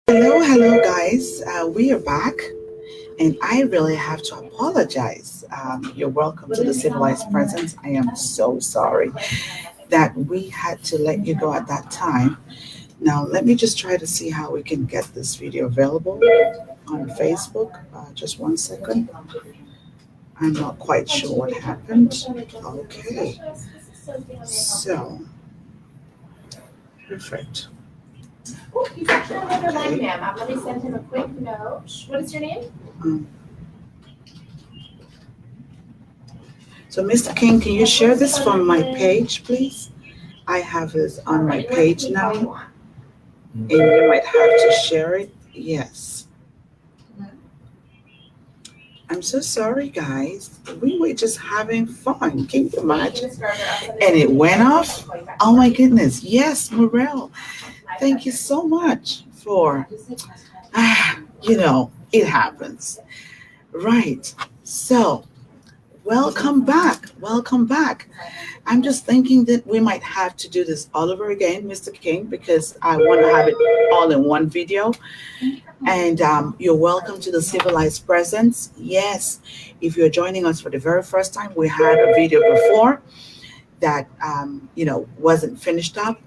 Hello, guys. We are back, and I really have to apologize. You're welcome to the Civilized Presence. I am so sorry that we had to let you go at that time. Now, let me just try to see how we can get this video available on Facebook. Just one second. I'm not quite sure what happened. Okay, so perfect. Oh, he's actually on the other line, Okay. ma'am. Let me send him a quick note. What is your name? Um, so, Mr. King, can you share this from my page, please? I have this on my page now, and you might have to share it. Yes. I'm so sorry, guys. We were just having fun. Can you imagine? And it went off? Oh my goodness. Yes, Morel. Thank you so much for, it happens. Right. So, welcome back. Welcome back. I'm just thinking that we might have to do this all over again, Mr. King, because I want to have it all in one video. And you're welcome to the Civilized Presence. Yes, if you're joining us for the very first time, we had a video before that wasn't finished up.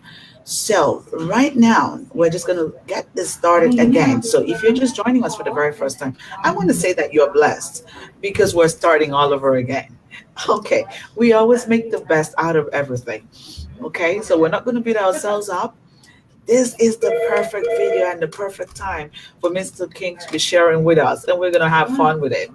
So right now, we're just going to get this started again. So if you're just joining us for the very first time, I want to say that you're blessed because we're starting all over again. Okay, we always make the best out of everything. Okay, so we're not going to beat ourselves up. This is the perfect video and the perfect time for Mr. King to be sharing with us, and we're going to have fun with it.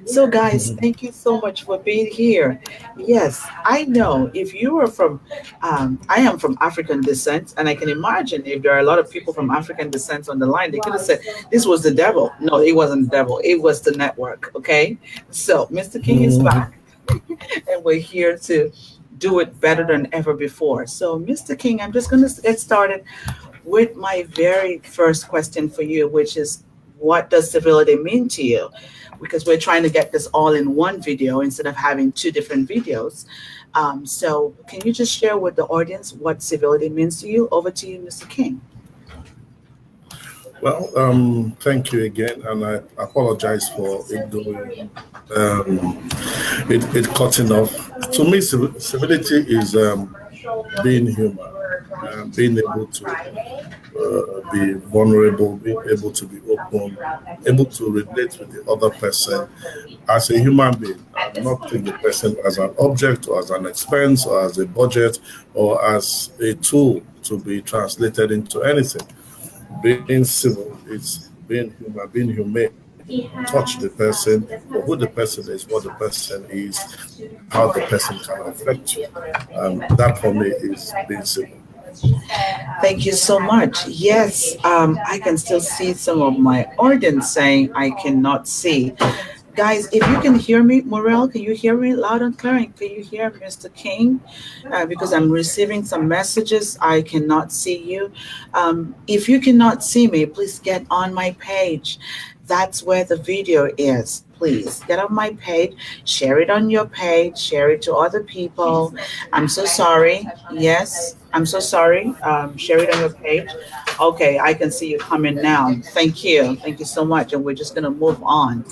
So, guys, thank you so much for being here. Yes, I know if you are from, I am from African descent, and I can imagine if there are a lot of people from African descent on the line, they could have said this was the devil. No, it wasn't the devil, it was the network. Okay, so Mr. King is back, and we're here to do it better than ever before. So, Mr. King, I'm just going to get started with my very first question for you, which is what does civility mean to you? Because we're trying to get this all in one video instead of having two different videos. So, can you just share with the audience what civility means to you? Over to you, Mr. King. Well, thank you again, and I apologize for it doing it cutting off. To me, civility is being human, being able to be vulnerable, being able to be open, able to relate with the other person as a human being, and not take the person as an object or as an expense or as a budget or as a tool to be translated into anything. Being civil is being human, being humane. Touch the person for who the person is, what the person is, how the person can affect you. That for me is being civil. Thank you so much. Yes, I can still see some of my audience saying I cannot see. Guys, if you can hear me, Morel, can you hear me loud and clear? And can you hear Mr. King? Because I'm receiving some messages. I cannot see you. If you cannot see me, please get on my page. That's where the video is. Please get on my page, share it on your page, share it to other people. I'm so sorry. Yes, I'm so sorry. Share it on your page. Okay, I can see you coming now. Thank you. Thank you so much. And we're just going to move on.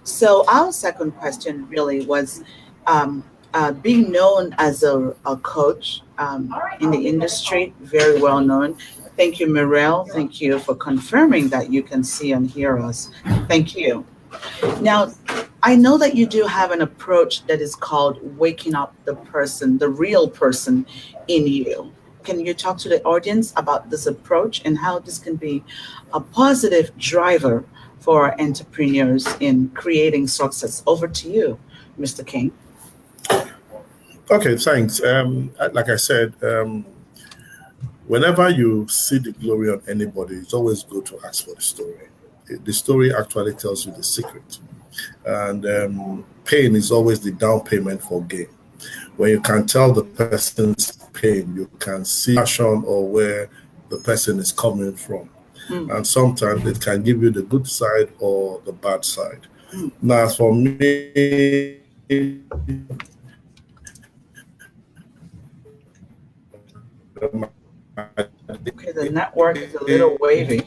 So our second question really was being known as a coach in the industry, very well known. Thank you, Mirel. Thank you for confirming that you can see and hear us. Thank you. Now, I know that you do have an approach that is called waking up the person, the real person in you. Can you talk to the audience about this approach and how this can be a positive driver for entrepreneurs in creating success? Over to you, Mr. King. Okay, thanks. Like I said, whenever you see the glory on anybody, it's always good to ask for the story. The story actually tells you the secret. And pain is always the down payment for gain. When you can tell the person's pain, you can see passion or where the person is coming from. And sometimes it can give you the good side or the bad side. Now, for me, my journey Okay, the network is a little wavy.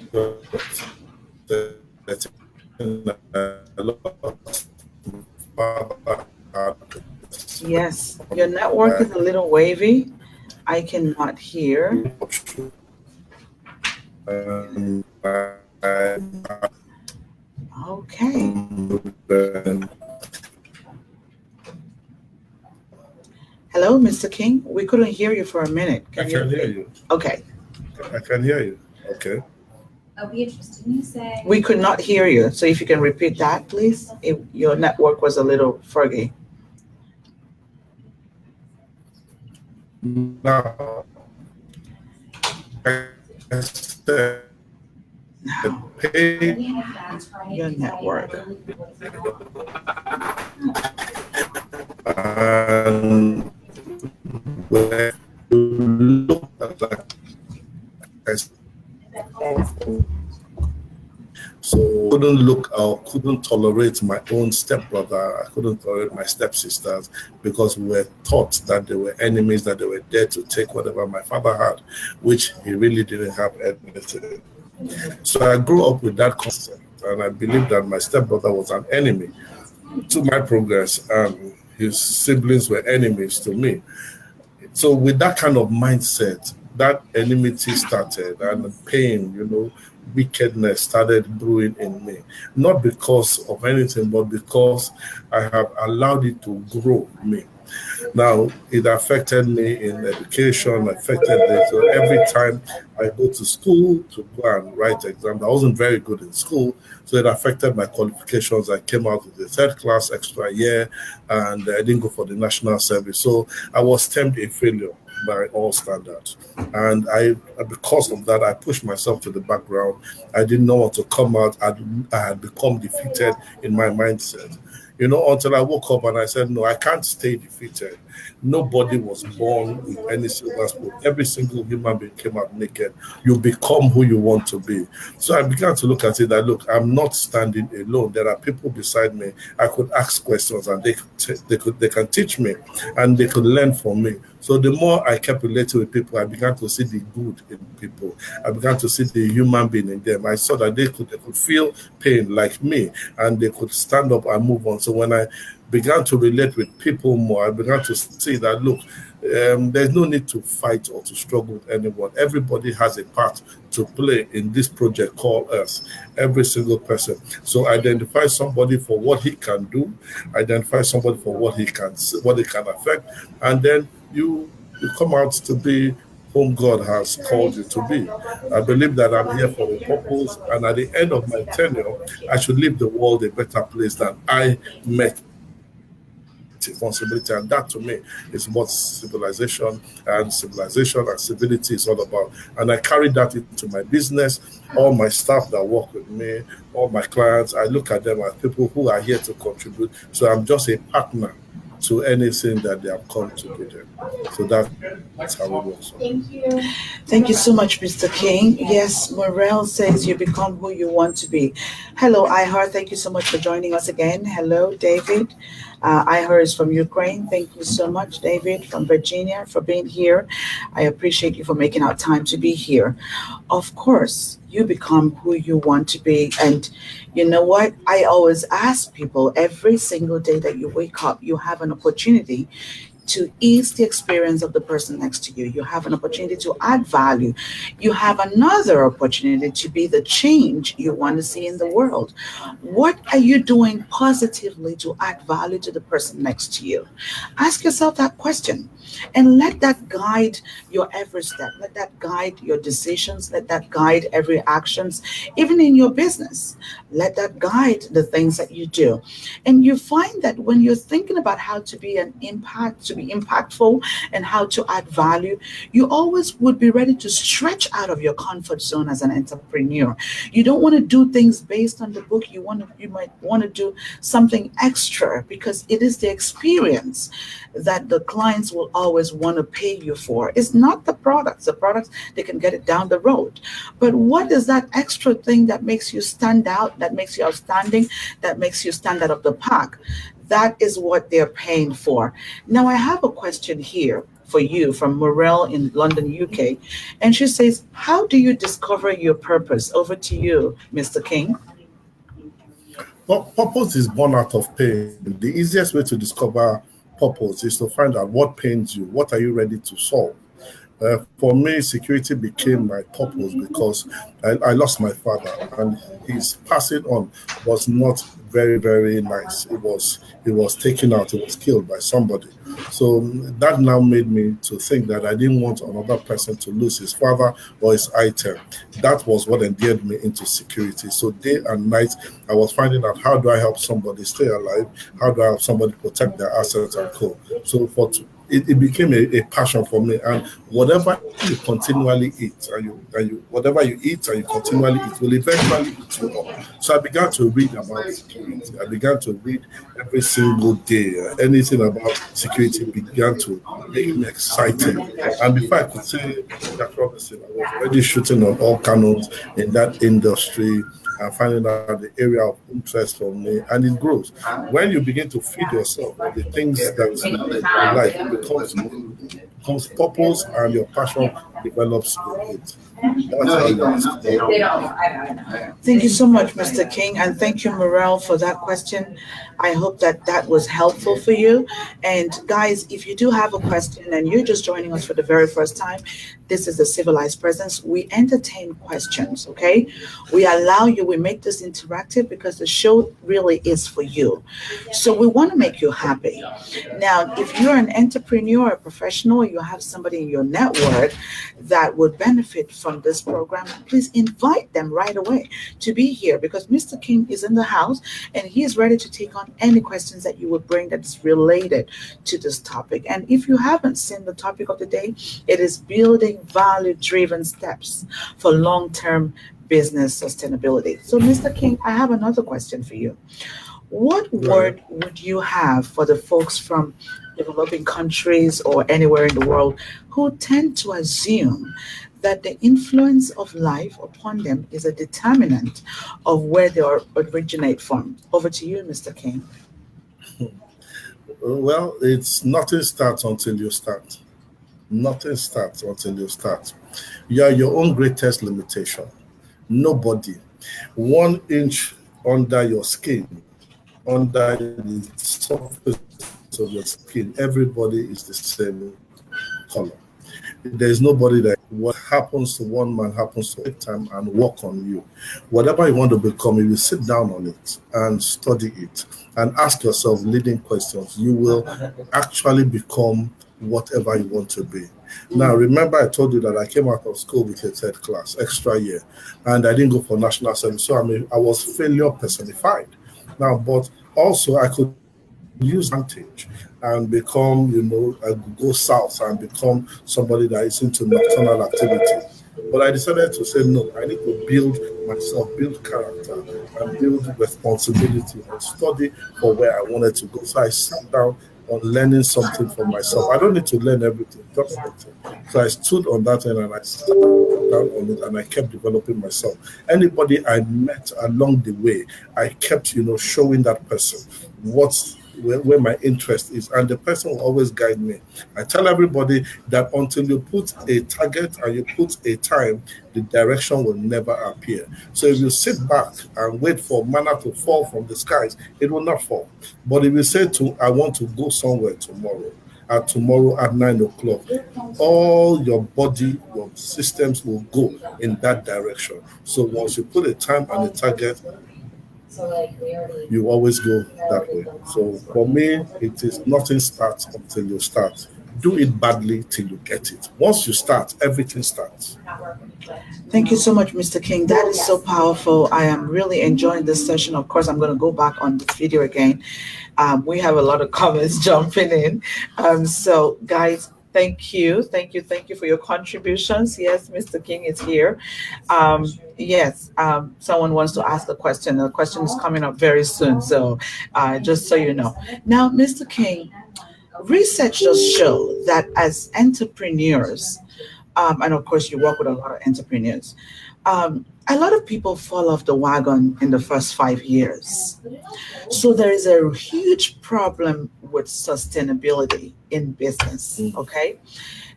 Yes, your network is a little wavy. I cannot hear. Okay. Hello, Mr. King. We couldn't hear you for a minute. I Can you can hear repeat? you. Okay. I can hear you. Okay. I'll be interested in you say. We could not hear you. So if you can repeat that, please. If your network was a little foggy. Now, I said, Now, pay your network. and when you look at that, I so couldn't look or couldn't tolerate my own stepbrother. I couldn't tolerate my stepsisters because we were taught that they were enemies, that they were there to take whatever my father had, which he really didn't have anything. So I grew up with that concept, and I believed that my stepbrother was an enemy to my progress, and his siblings were enemies to me. So with that kind of mindset, that enmity started and pain, wickedness started brewing in me. Not because of anything, but because I have allowed it to grow me. Now, it affected me in education, affected me. So every time I go to school to go and write exams, I wasn't very good in school. So it affected my qualifications. I came out with a third class extra year and I didn't go for the national service. So I was termed a failure by all standards. And because of that, I pushed myself to the background. I didn't know what to come out. I had become defeated in my mindset, until I woke up and I said, no, I can't stay defeated. Nobody was born with any silver spoon. Every single human being came out naked. You become who you want to be. So I began to look at it that, look, I'm not standing alone. There are people beside me. I could ask questions and they can teach me and they could learn from me. So the more I kept relating with people, I began to see the good in people. I began to see the human being in them. I saw that they could feel pain like me and they could stand up and move on. So when I began to relate with people more, I began to see that, look, there's no need to fight or to struggle with anyone. Everybody has a part to play in this project called Earth, every single person. So identify somebody for what he can do, identify somebody for what he can affect, and then you come out to be whom God has called you to be. I believe that I'm here for a purpose, and at the end of my tenure, I should leave the world a better place than I met responsibility, and that to me is what civilization and civility is all about. And I carry that into my business. All my staff that work with me, all my clients, I look at them as people who are here to contribute. So I'm just a partner to anything that they have come to do them. So that's how it works. Thank you. Thank you so much, Mr. King. Yes, Morel says you become who you want to be. Hello, Ihar. Thank you so much for joining us again. Hello, David. Ihar is from Ukraine. Thank you so much, David, from Virginia, for being here. I appreciate you for making out time to be here. Of course, you become who you want to be. And you know what? I always ask people every single day that you wake up, you have an opportunity to ease the experience of the person next to you. You have an opportunity to add value. You have another opportunity to be the change you want to see in the world. What are you doing positively to add value to the person next to you? Ask yourself that question and let that guide your every step. Let that guide your decisions. Let that guide every actions, even in your business. Let that guide the things that you do. And you find that when you're thinking about how to be to be impactful and how to add value, you always would be ready to stretch out of your comfort zone as an entrepreneur. You don't want to do things based on the book. You might want to do something extra because it is the experience that the clients will always want to pay you for. It's not the products. The products, they can get it down the road. But what is that extra thing that makes you stand out, that makes you outstanding, that makes you stand out of the pack? That is what they're paying for. Now, I have a question here for you from Morel in London, UK. And she says, how do you discover your purpose? Over to you, Mr. King. But purpose is born out of pain. The easiest way to discover purpose is to find out what pains you, what are you ready to solve. For me, security became my purpose because I lost my father, and his passing on was not very, very nice. It was taken out. It was killed by somebody. So that now made me to think that I didn't want another person to lose his father or his item. That was what endeared me into security. So day and night, I was finding out how do I help somebody stay alive? How do I help somebody protect their assets and co? So it became a passion for me. And whatever you continually eat, and you whatever you eat and you continually eat will eventually eat you up. So I began to read about security. I began to read every single day. Anything about security began to make me excited. And before I could say that promising, I was already shooting on all cannons in that industry and finding out the area of interest for me, and it grows. When you begin to feed yourself with the things that you like, it becomes purpose, and your passion develops in it. That's how you discover. Thank you so much, Mr. King, and thank you, Morel, for that question. I hope that that was helpful for you. And guys, if you do have a question and you're just joining us for the very first time, this is the Civilized Presence. We entertain questions, okay? We allow you, we make this interactive because the show really is for you. So we want to make you happy. Now, if you're an entrepreneur, a professional, you have somebody in your network that would benefit from this program, please invite them right away to be here because Mr. King is in the house and he is ready to take on any questions that you would bring that's related to this topic. And if you haven't seen the topic of the day, it is building value driven steps for long term business sustainability. So, Mr. King, I have another question for you. What Right. word would you have for the folks from developing countries or anywhere in the world who tend to assume that the influence of life upon them is a determinant of where they originate from? Over to you, Mr. King. Well, it's nothing starts until you start. Nothing starts until you start. You are your own greatest limitation. Nobody. 1 inch under your skin, under the surface of your skin, everybody is the same color. There's nobody that what happens to one man happens to take time and work on you. Whatever you want to become, if you sit down on it and study it and ask yourself leading questions, you will actually become whatever you want to be. Now, remember, I told you that I came out of school with a third class, extra year, and I didn't go for national service. So I was failure personified. Now, but also I could use advantage and become, I could go south and become somebody that is into nocturnal activity. But I decided to say, no, I need to build myself, build character, and build responsibility and study for where I wanted to go. So I sat down on learning something for myself. I don't need to learn everything, just something. So I stood on that end and I sat down on it and I kept developing myself. Anybody I met along the way, I kept, showing that person what's where my interest is, and the person will always guide me. I tell everybody that until you put a target and you put a time, the direction will never appear. So if you sit back and wait for manna to fall from the skies, it will not fall. But if you say to I want to go somewhere tomorrow at 9 o'clock, all your body, your systems will go in that direction. So once you put a time and a target, you always go that way. So for me, it is nothing starts until you start. Do it badly till you get it. Once you start, everything starts. Thank you so much, Mr. King. That is so powerful. I am really enjoying this session. Of course, I'm going to go back on this video again. We have a lot of comments jumping in. So, guys, thank you for your contributions. Yes, Mr. King is here. Yes, someone wants to ask a question. The question is coming up very soon. So, just so you know. Now, Mr. King, research does show that as entrepreneurs, and of course, you work with a lot of entrepreneurs. A lot of people fall off the wagon in the first 5 years. So there is a huge problem with sustainability in business. Mm. Okay.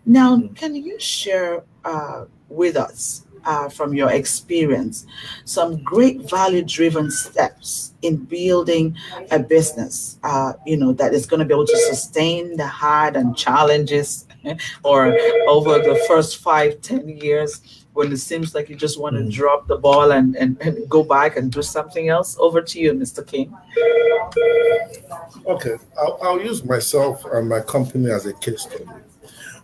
Now, Mm. can you share with us, from your experience, some great value-driven steps in building a business, that is going to be able to sustain the hard and challenges, or over the first 5, 10 years when it seems like you just want to Mm. drop the ball and go back and do something else? Over to you, Mr. King. Okay, I'll use myself and my company as a case study.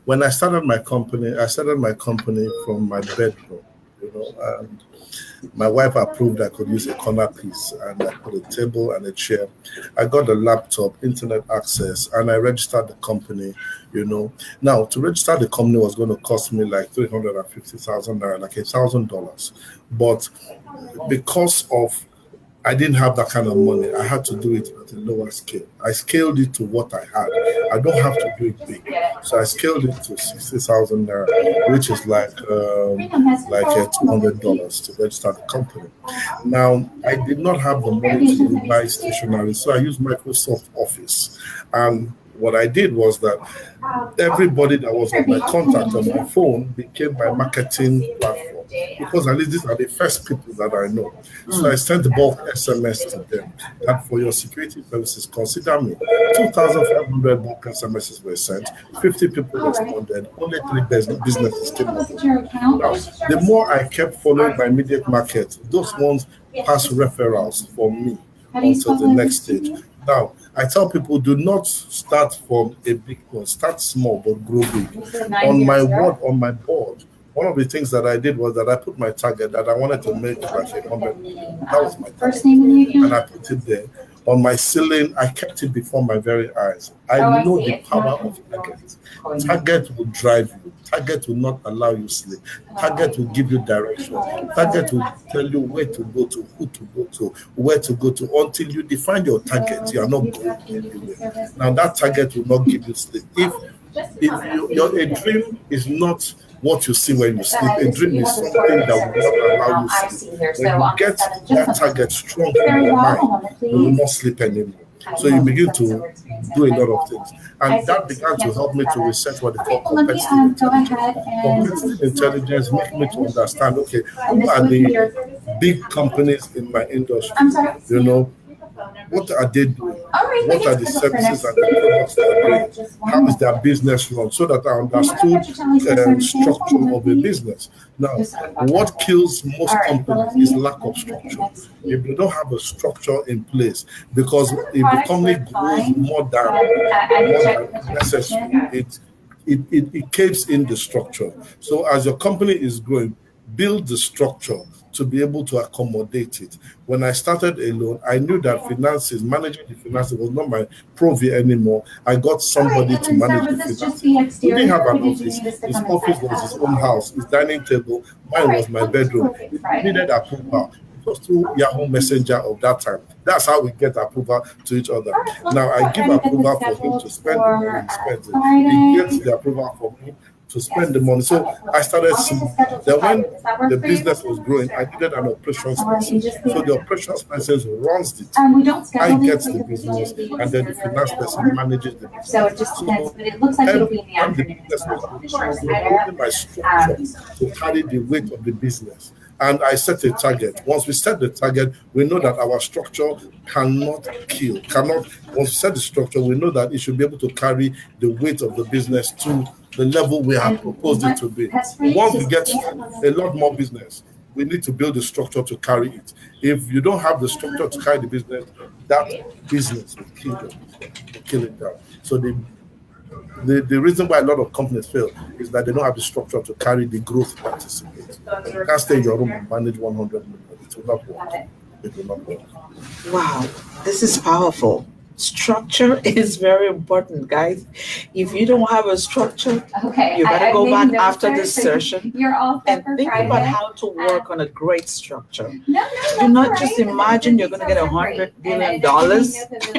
When I started my company from my bedroom, and my wife approved I could use a corner piece, and I put a table and a chair. I got a laptop, internet access, and I registered the company, you know. Now, to register the company was going to cost me like 350,000 naira, like $1,000. But because of I didn't have that kind of money. I had to do it at a lower scale. I scaled it to what I had. I don't have to do it big. So I scaled it to 60,000 naira, which is like $200 to register the company. Now, I did not have the money to buy stationery, so I used Microsoft Office. And what I did was that everybody that was on my contact on my phone became my marketing platform, because at least these are the first people that I know. So I Mm. sent bulk SMS to them that for your security services, consider me. 2,500 bulk SMSs were sent, 50 people responded, only three businesses came on board. Now, the more I kept following my immediate market, those ones pass referrals for me until the next stage. Now, I tell people, do not start from a big one. Start small but grow big. On my board, one of the things that I did was that I put my target that I wanted to make like 100 million. That was my target, and I put it there. On my ceiling, I kept it before my very eyes. I know the power of target. Target will drive you. Target will not allow you sleep. Target will give you direction. Target will tell you where to go to, who to go to, where to go to. Until you define your target, you are not going anywhere. Now that target will not give you sleep. If your a dream is not what you see when you sleep, a dream is something that will not allow you sleep. When you get that target strong in your mind, you will not sleep anymore. So you begin to do a lot of things. And that began to help me to research what they call competitive intelligence. Competitive intelligence makes me to understand, okay, who are the big companies in my industry? You know, what are they doing? What are the services and the products they are doing? How is their business run? So that I understood structure of a business. Now, what kills most companies is lack of structure. If they don't have a structure in place, because if the company grows more than necessary, it caves in the structure. So as your company is growing, build the structure to be able to accommodate it. When I started alone, I knew that managing the finances was not my purview anymore. I got somebody to manage the finances. He didn't have an office. His office was his own house, his dining table. Mine was my bedroom. If he needed approval, it was through Yahoo Messenger of that time. That's how we get approval to each other. Now I give approval for him to spend the money he spends. He gets the approval for me to spend the money. So I started small. Then when the business was growing, I needed an operations person. So the operations person runs the team. I get the business, and then the finance person manages the business. So when the business was growing, I was building my structure to carry the weight of the business. And I set a target. Once we set the target, we know that our structure cannot, once we set the structure, we know that it should be able to carry the weight of the business to the level we have proposed it to be. Once we get a lot more business, we need to build a structure to carry it. If you don't have the structure to carry the business, that business will kill it down. So the reason why a lot of companies fail is that they don't have the structure to carry the growth participate. You can't stay in your room and manage 100 million. It will not work. It will not work. Wow, this is powerful. Structure is very important, guys. If you don't have a structure, you gotta go back after this session and think about how to work on a great structure. Do not just imagine you're gonna get $100 billion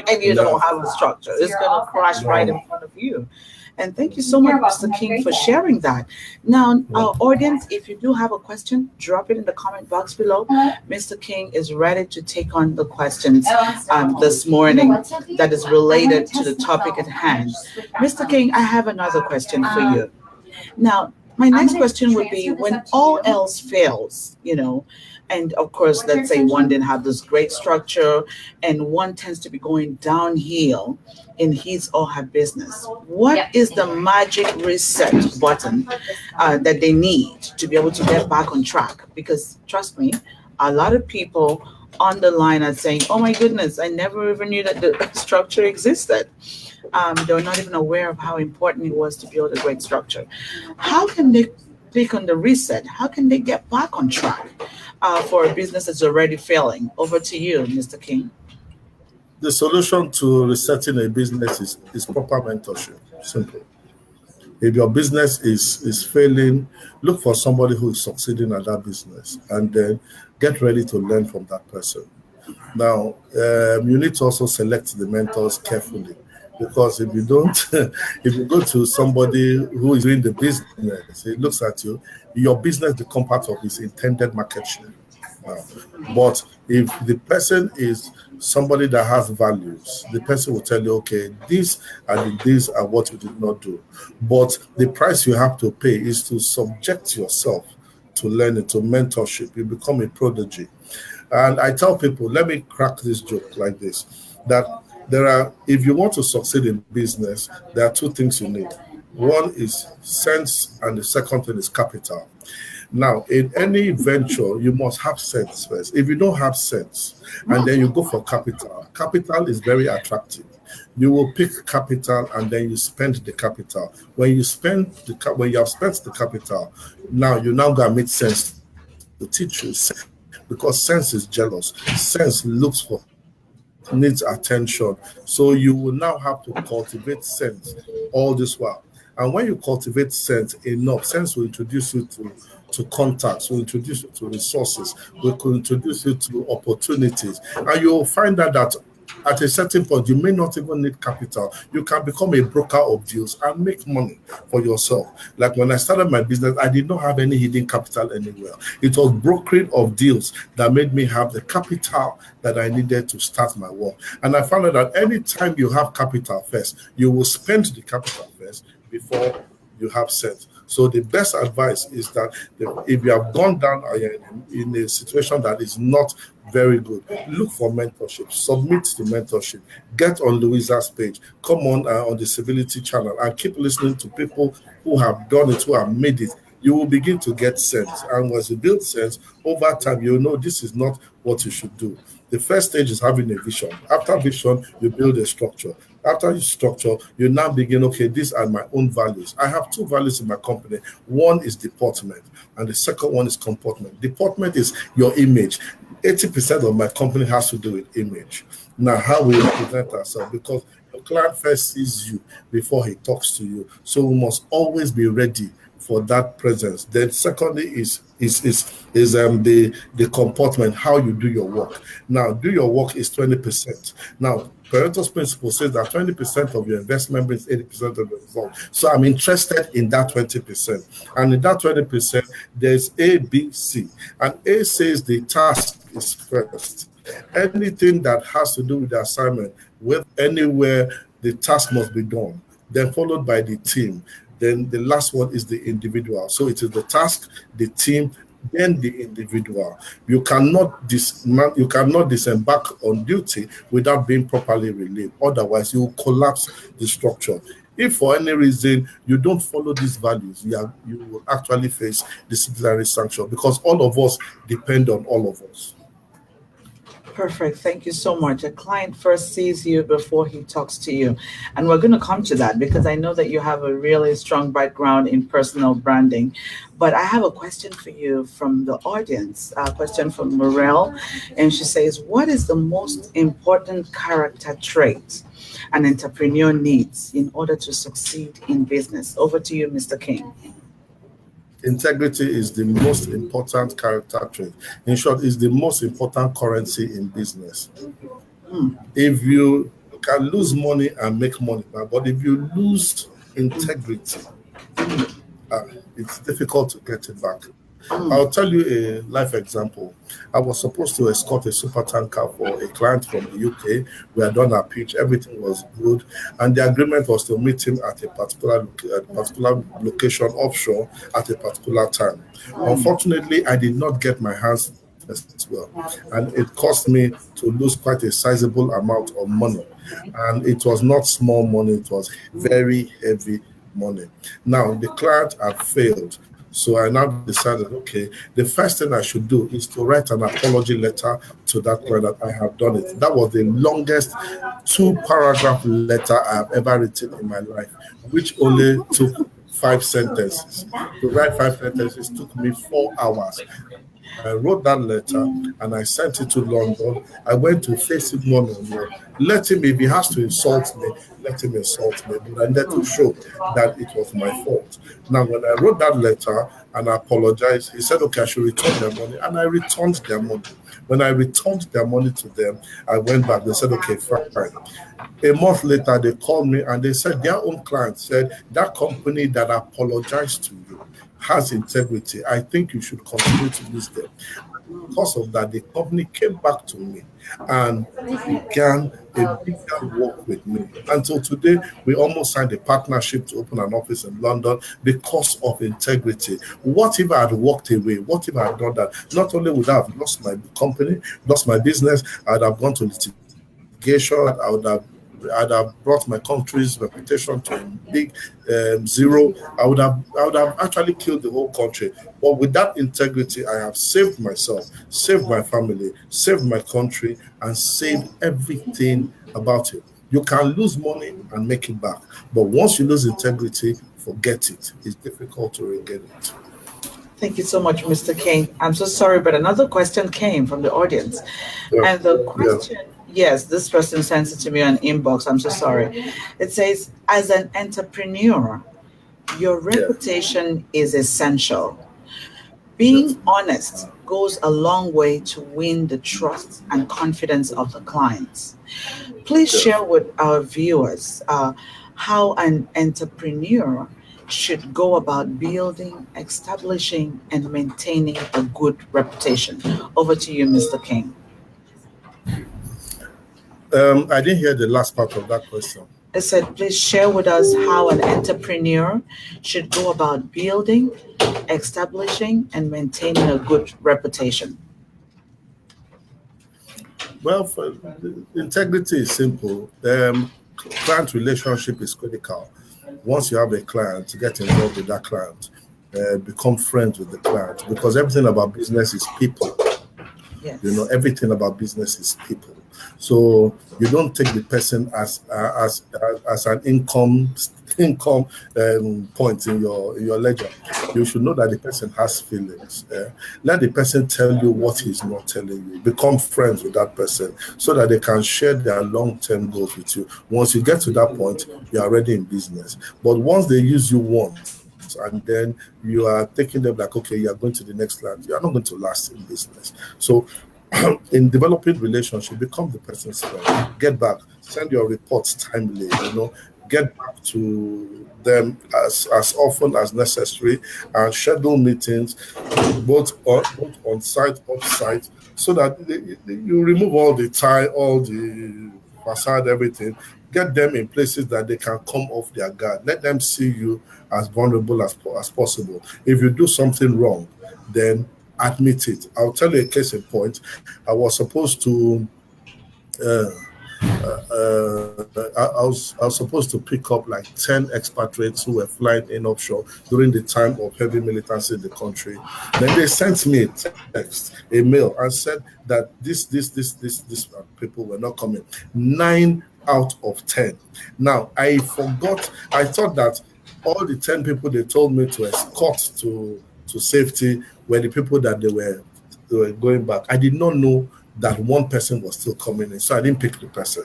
and you don't have a structure. It's gonna crash right in front of you. And thank you so much, You're Mr. welcome. Have a King, great for day. sharing that. Now, our audience, if you do have a question, drop it in the comment box below. Hello? Mr. King is ready to take on the questions Oh, I'm still this You know morning what, Sophie? that is I wanna related to the test topic myself. at I'm gonna hand. just switch back Mr. on. King, I have another question for Um, you. Now, my I'm next gonna question would be transfer this when up to all you. else fails, and of course, What's your let's say one extension? didn't have this great structure and one tends to be going downhill in his or her business. What Yep. is the magic reset button that they need to be able to get back on track? Because trust me, a lot of people on the line are saying, "Oh my goodness, I never even knew that the structure existed." They're not even aware of how important it was to build a great structure. How can they click on the reset? How can they get back on track for a business that's already failing? Over to you, Mr. King. The solution to resetting a business is proper mentorship. Simple. If your business is failing, look for somebody who is succeeding at that business and then get ready to learn from that person. Now, you need to also select the mentors carefully because if you don't, if you go to somebody who is doing the business, he looks at you, your business become part of his intended market share. Now, but if the person is somebody that has values, the person will tell you, okay, these are what you did not do. But the price you have to pay is to subject yourself to learning, to mentorship. You become a prodigy. And I tell people, let me crack this joke like this that if you want to succeed in business, there are two things you need. One is sense, and the second thing is capital. Now, in any venture, you must have sense first. If you don't have sense, and then you go for capital, capital is very attractive. You will pick capital and then you spend the capital. When you have spent the capital, now you now got to meet sense to teach you sense because sense is jealous. Sense looks for needs attention. So you will now have to cultivate sense all this while. And when you cultivate sense enough, sense will introduce you to contacts, will introduce you to resources, will introduce you to opportunities. And you'll find out that at a certain point, you may not even need capital. You can become a broker of deals and make money for yourself. Like when I started my business, I did not have any hidden capital anywhere. It was brokering of deals that made me have the capital that I needed to start my work. And I found out that anytime you have capital first, you will spend the capital first before you have sense. So the best advice is that if you have gone down in a situation that is not very good, look for mentorship, submit the mentorship, get on Louisa's page, come on the Civility channel and keep listening to people who have done it, who have made it. You will begin to get sense. And once you build sense, over time, you know this is not what you should do. The first stage is having a vision. After vision, you build a structure. After you structure, you now begin, okay, these are my own values. I have two values in my company. One is deportment, and the second one is comportment. Deportment is your image. 80% of my company has to do with image. Now, how we represent ourselves, because your client first sees you before he talks to you. So we must always be ready for that presence. Then secondly is the comportment, how you do your work. Now, do your work is 20%. Now, Pareto's principle says that 20% of your investment brings 80% of the result. So I'm interested in that 20%. And in that 20%, there's A, B, C. And A says the task is first. Anything that has to do with the assignment, with anywhere the task must be done, then followed by the team. Then the last one is the individual. So it is the task, the team, then the individual. You cannot disembark on duty without being properly relieved. Otherwise, you will collapse the structure. If for any reason you don't follow these values, you will actually face disciplinary sanction because all of us depend on all of us. Perfect. Thank you so much. A client first sees you before he talks to you. And we're going to come to that because I know that you have a really strong background in personal branding. But I have a question for you from the audience, a question from Morel. And she says, what is the most important character trait an entrepreneur needs in order to succeed in business? Over to you, Mr. King. Integrity is the most important character trait. In short, is the most important currency in business. Hmm. If you can lose money and make money, but if you lose integrity, uh, it's difficult to get it back. Mm. I'll tell you a life example. I was supposed to escort a super tanker for a client from the UK. We had done our pitch, everything was good, and the agreement was to meet him at a particular location offshore at a particular time. Mm. Unfortunately, I did not get my hands as well, and it cost me to lose quite a sizable amount of money. And it was not small money; it was very heavy money. Now the client had failed. So I now decided, okay, the first thing I should do is to write an apology letter to that client that I have done it. That was the longest two-paragraph letter I have ever written in my life, which only took 5 sentences. To write 5 sentences took me 4 hours. I wrote that letter and I sent it to London. I went to face him one on one. Let him, if he has to insult me, let him insult me. But I need to show that it was my fault. Now, when I wrote that letter and I apologized, he said, okay, I should return their money. And I returned their money. When I returned their money to them, I went back. They said, okay, fine. A month later, they called me and they said their own client said, that company that apologized to you has integrity. I think you should continue to use them. Because of that, the company came back to me and began a bigger work with me. Until today, we almost signed a partnership to open an office in London because of integrity. What if I had walked away? What if I had done that? Not only would I have lost my company, lost my business, I would have gone to litigation, I'd have brought my country's reputation to a big zero. I would have actually killed the whole country. But with that integrity, I have saved myself, saved my family, saved my country, and saved everything about it. You can lose money and make it back, but once you lose integrity, forget it. It's difficult to regain it. Thank you so much, Mr. King. I'm so sorry, but another question came from the audience. Yeah, And the yeah, question, yes, this person sent it to me on inbox. I'm so sorry. It says, as an entrepreneur, your yeah, reputation is essential. yes, Being honest goes a long way to win the trust and confidence of the clients. Please yes. share with our viewers how an entrepreneur should go about building, establishing, and maintaining a good reputation. Over to you, Mr. King. I didn't hear the last part of that question. I said, please share with us how an entrepreneur should go about building, establishing, and maintaining a good reputation. Well, integrity is simple. Client relationship is critical. Once you have a client, get involved with that client, become friends with the client, because everything about business is people. Yes. Everything about business is people. So you don't take the person as an income point in your ledger. You should know that the person has feelings. Let the person tell you what he's not telling you. Become friends with that person so that they can share their long-term goals with you. Once you get to that point, you're already in business. But once they use you once and then you are taking them like, okay, you're going to the next land, you're not going to last in business. So in developing relationship, become the person's friend. Get back, send your reports timely. Get back to them as often as necessary, and schedule meetings both on site, off site, so that you remove all the tie, all the facade, everything. Get them in places that they can come off their guard. Let them see you as vulnerable as possible. If you do something wrong, then admit it. I'll tell you a case in point. I was supposed to uh, I was supposed to pick up like 10 expatriates who were flying in offshore during the time of heavy militancy in the country. Then they sent me a text, a mail, and said that this people were not coming. 9 out of 10. Now I forgot. I thought that all the 10 people they told me to escort to safety were the people that they were going back. I did not know that one person was still coming in, so I didn't pick the person.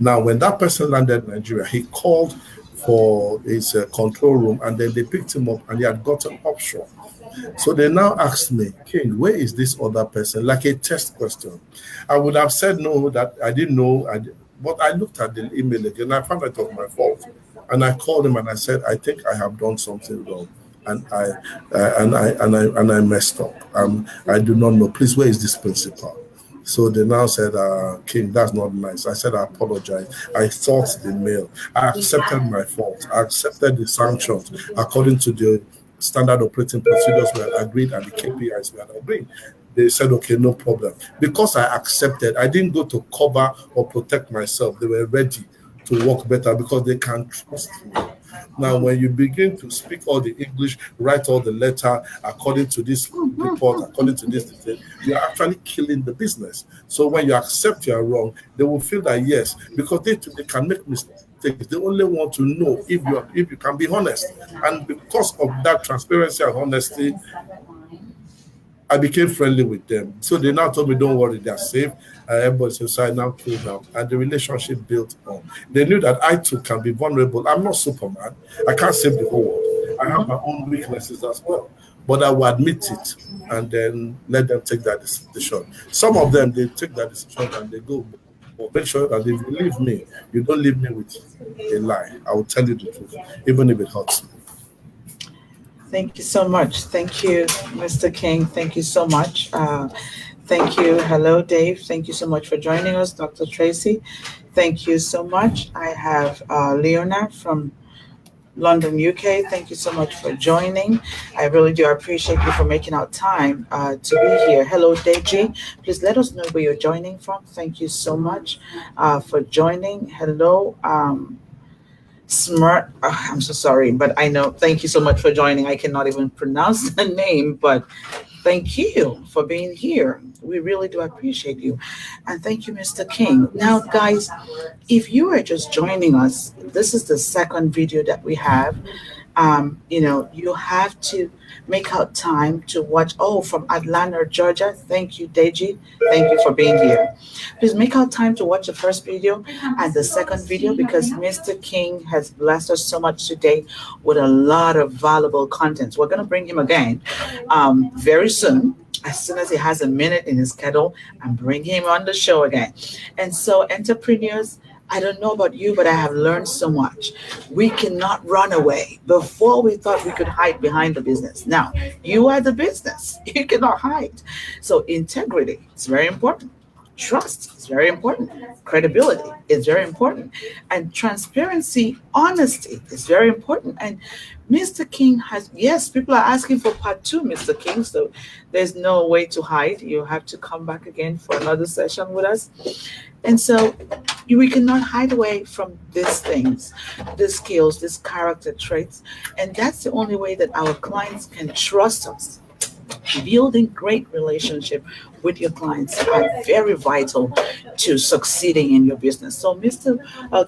Now, when that person landed in Nigeria, he called for his control room, and then they picked him up, and he had gotten offshore. So they now asked me, King, where is this other person? Like a test question. I would have said no, that I didn't know, but I looked at the email again, and I found out it was my fault. And I called him and I said, I think I have done something wrong. And I messed up. I do not know. Please, where is this principal? So they now said, King, that's not nice. I said, I apologize. I thought the mail. I accepted my fault. I accepted the sanctions according to the standard operating procedures we had agreed and the KPIs we had agreed. They said, okay, no problem. Because I accepted, I didn't go to cover or protect myself. They were ready to work better because they can trust me. Now, when you begin to speak all the English, write all the letter according to this report, according to this, you're actually killing the business. So when you accept you're wrong, they will feel that yes, because they can make mistakes. They only want to know if you can be honest. And because of that transparency and honesty, I became friendly with them. So they now told me, don't worry, they're safe. Everybody's inside now, cool down. And the relationship built on. They knew that I too can be vulnerable. I'm not Superman. I can't save the whole world. I have my own weaknesses as well. But I will admit it and then let them take that decision. Some of them, they take that decision and they go. But make sure that if you leave me, you don't leave me with a lie. I will tell you the truth, even if it hurts me. Thank you so much. Thank you, Mr. King. Thank you so much. Thank you. Hello, Dave. Thank you so much for joining us. Dr. Tracy, thank you so much. I have Leona from London, UK. Thank you so much for joining. I really do appreciate you for making out time to be here. Hello, Deji. Please let us know where you're joining from. Thank you so much for joining. Hello. Smart, I'm so sorry, but I know. Thank you so much for joining. I cannot even pronounce the name, but thank you for being here. We really do appreciate you. And thank you, Mr. King. Now, guys, if you are just joining us, this is the second video that we have. You have to make out time to watch. Oh, from Atlanta, Georgia. Thank you, Deji. Thank you for being here. Please make out time to watch the first video and the second video because Mr. King has blessed us so much today with a lot of valuable content. We're going to bring him again very soon. As soon as he has a minute in his schedule, I'm bringing him on the show again. And so, entrepreneurs, I don't know about you, but I have learned so much. We cannot run away. Before we thought we could hide behind the business. Now, you are the business. You cannot hide. So integrity is very important. Trust is very important. Credibility is very important. And transparency, honesty is very important. And Mr. King has, yes, people are asking for part two, Mr. King. So there's no way to hide. You have to come back again for another session with us. And so we cannot hide away from these things, these skills, these character traits. And that's the only way that our clients can trust us. Building great relationship with your clients are very vital to succeeding in your business. So, Mr.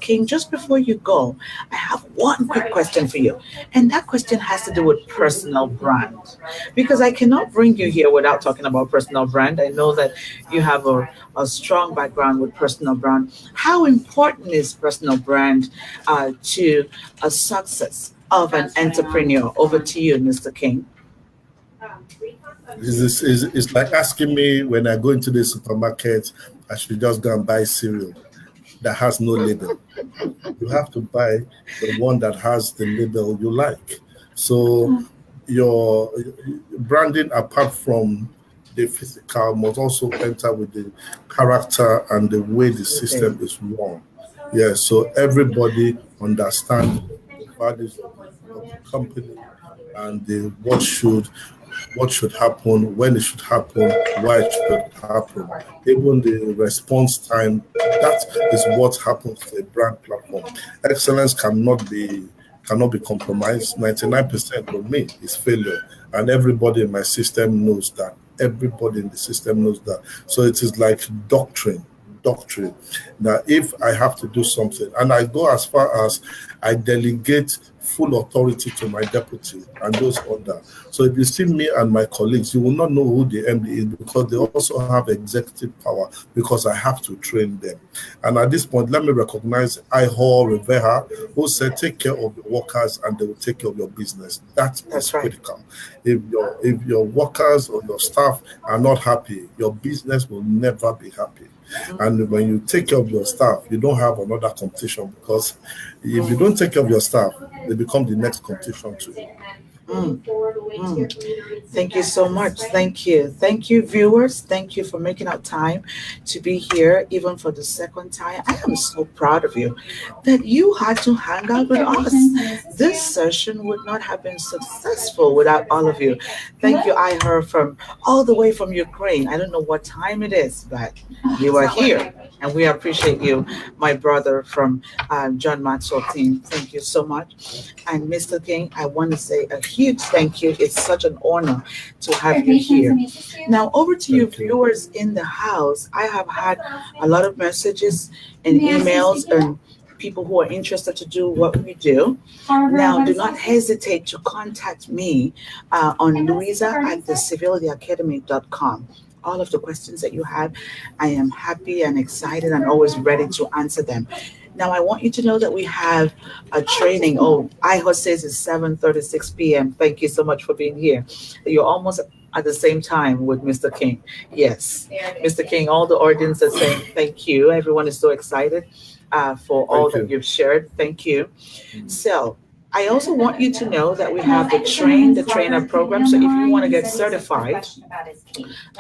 King, just before you go, I have one quick question for you. And that question has to do with personal brand. Because I cannot bring you here without talking about personal brand. I know that you have a strong background with personal brand. How important is personal brand to a success of an entrepreneur? Over to you, Mr. King. It's like asking me when I go into the supermarket, I should just go and buy cereal that has no label. You have to buy the one that has the label you like. So your branding, apart from the physical, must also enter with the character and the way the system is run. Yeah, so everybody understands the values of the company and what should happen, when it should happen, why it should happen. Even the response time, that is what happens to a brand platform. Excellence cannot be compromised. 99% of me is failure. And everybody in my system knows that. Everybody in the system knows that. So it is like doctrine. That if I have to do something, and I go as far as I delegate full authority to my deputy and those under. So if you see me and my colleagues, you will not know who the MD is because they also have executive power because I have to train them. And at this point, let me recognize Ihor Rivera, who said, take care of your workers and they will take care of your business. That's right. Critical. If your workers or your staff are not happy, your business will never be happy. And when you take care of your staff, you don't have another competition, because if you don't take care of your staff, they become the next competition to you. Mm. Mm. Thank you so much. Thank you. Thank you, viewers. Thank you for making out time to be here, even for the second time. I am so proud of you that you had to hang out with us. This session would not have been successful without all of you. Thank you. I heard from all the way from Ukraine. I don't know what time it is, but you are here. And we appreciate you, my brother from John Maxwell team. Thank you so much. And Mr. King, I want to say a huge thank you. It's such an honor to have you here. Now, over to you, Thank you. viewers in the house. I have had a lot of messages and emails and people who are interested to do what we do. Now, do not hesitate to contact me on Louisa at thecivilityacademy.com. All of the questions that you have, I am happy and excited and always ready to answer them. Now, I want you to know that we have a training. Oh, Iho says it's 7:36 p.m. Thank you so much for being here. You're almost at the same time with Mr. King. Yes, Mr. King, all the audience are saying thank you. Everyone is so excited for all Thank that you. you've shared. Thank you. So, I also want you to know that we have the Train the Trainer program. So if you want to get certified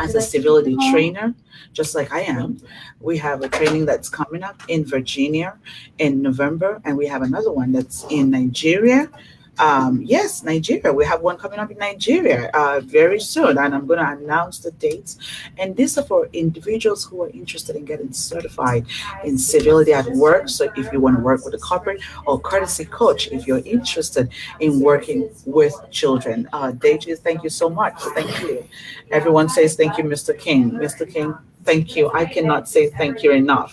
as a civility trainer, just like I am, we have a training that's coming up in Virginia in November, and we have another one that's in Nigeria. Yes, Nigeria. We have one coming up in Nigeria very soon, and I'm going to announce the dates. And these are for individuals who are interested in getting certified in civility at work. So if you want to work with a corporate, or courtesy coach if you're interested in working with children. Deji, thank you so much. Thank you. Everyone says thank you, Mr. King. Mr. King, thank you. I cannot say thank you enough.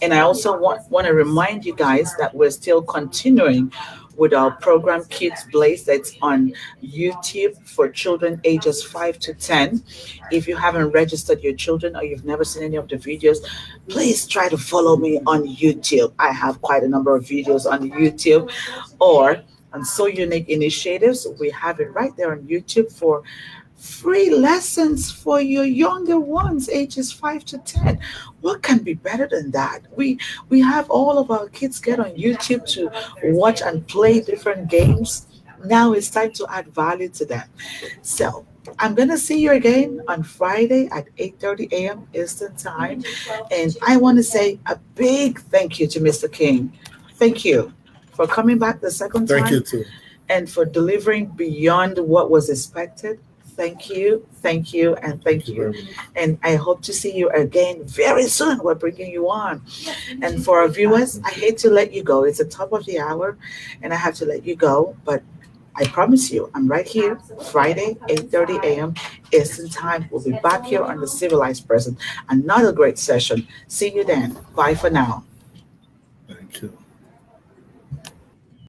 And I also want to remind you guys that we're still continuing with our program Kids Blaze, that's on YouTube for children ages 5 to 10. If you haven't registered your children or you've never seen any of the videos, please try to follow me on YouTube. I have quite a number of videos on YouTube, or on So Unique Initiatives. We have it right there on YouTube for free lessons for your younger ones ages 5 to 10. What can be better than that? We have all of our kids get on YouTube to watch and play different games. Now it's time to add value to them. So I'm gonna see you again on Friday at 8:30 a.m. Eastern Time. And I want to say a big thank you to Mr. King. Thank you for coming back the second Thank you time too. and for delivering beyond what was expected. Thank you, and Thank thank you you. very much. And I hope to see you again very soon. We're bringing you on. And for our viewers, I hate to let you go. It's the top of the hour, and I have to let you go. But I promise you, I'm right here, Friday, 8:30 a.m. Eastern Time. We'll be back here on the Civilized Present. Another great session. See you then. Bye for now. Thank you.